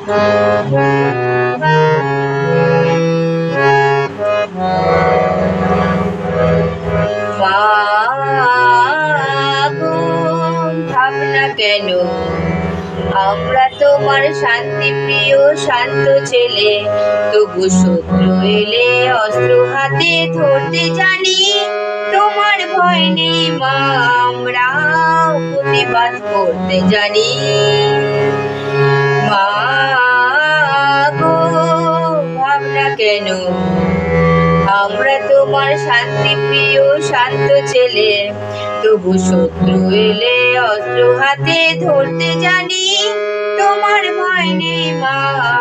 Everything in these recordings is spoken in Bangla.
মা গো ভাবনা কেন, আমরা তোমার শান্তি প্রিয় শান্ত ছেলে, তবু শত্রু এলে অস্ত্র হাতে ধরতে জানি। তোমার ভয় নেই মা, আমরা প্রতিবাদ করতে জানি। মা গো ভাবনা কেন, আমরা তোমার শান্তি প্রিয় শান্ত ছেলে, তবু শত্রু এলে অস্ত্র হাতে ধরতে জানি। তোমার ভয় নেই মা,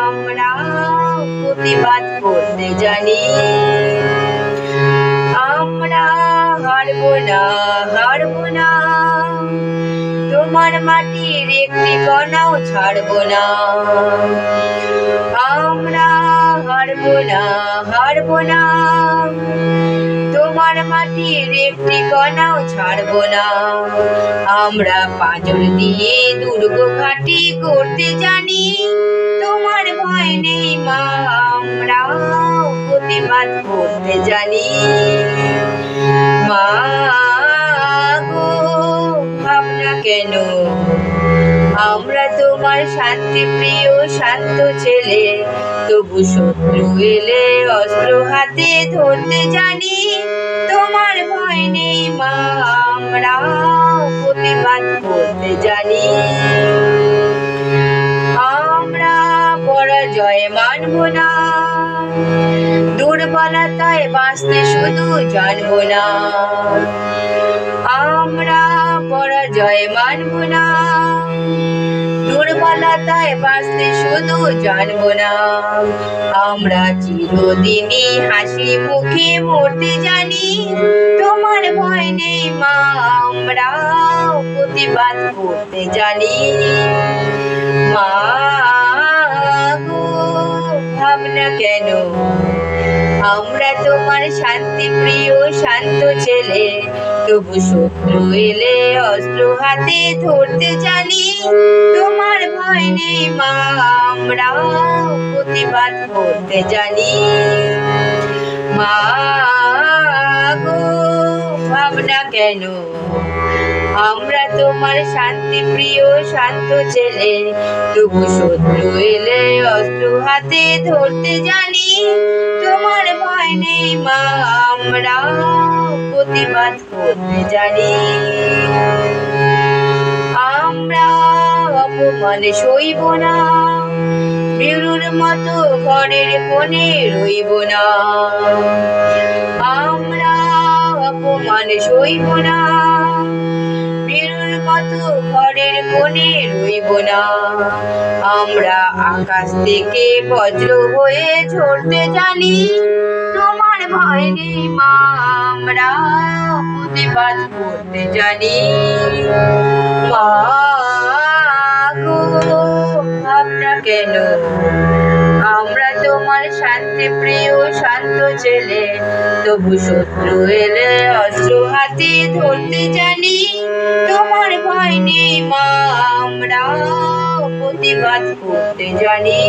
আমরা প্রতিবাদ করতে জানি। আমরা হারবো না, হারবো না, তোমার মাটির একটি কণাও ছাড়বো না। আমরা হারবো না, হারবো না, তোমার মাটির একটি কণাও ছাড়বো না। আমরা পাঁজর দিয়ে দুর্গ ঘাঁটি করতে জানি। তোমার ভয় নেই মা, আমরা প্রতিবাদ করতে জানি। মা গো ভাবনা কেন, আমরা তোমার শান্তি প্রিয় শান্ত ছেলে, তবু শত্রু এলে অস্ত্র হাতে ধরতে জানি। তোমার ভয় নেই মা, আমরা প্রতিবাদ করতে জানি। আমরা পরাজয় মানব না, দুর্বলতায় বাঁচতে শুধু জানবো না। আমরা পরাজয় মানব না, দুর্বলতায় বাঁচতে শুধু জানবো না। আমরা চিরদিনই হাসি মুখে মরতে জানি। তোমার ভয় নেই মা, আমরা প্রতিবাদ করতে জানি। মা গো ভাবনা কেন, আমরা তোমার শান্তি প্রিয় শান্ত ছেলে, তবু শত্রু এলে অস্ত্র হাতে ধরতে জানি। তোমার ভয় নেই মা, আমরা প্রতিবাদ করতে জানি। মা গো ভাবনা কেন, আমরা তোমার শান্তি প্রিয় শান্ত ছেলে, তবু শত্রু এলে অস্ত্র হাতে ধরতে জানি। তোমার ভয় নেই মা, আমরা প্রতিবাদ করতে জানি। আমরা অপমান সইব না, বিরুর মতো ঘরের কোণে রইব না। আমরা অপমান সইব না, বিরুর মতো ঘরের কোণে রইব না। আমরা আকাশ থেকে বজ্র হয়ে ঝরতে জানি। তোমার ভয় নেই মা, আমরা প্রতিবাদ করতে জানি। মা গো ভাবনা কেন, আমরা তোমার শান্তি প্রিয় শান্ত ছেলে, তবু শত্রু এলে অস্ত্র হাতে ধরতে জানি। তোমার ভয় নেই মা, আমরা প্রতিবাদ করতে জানি।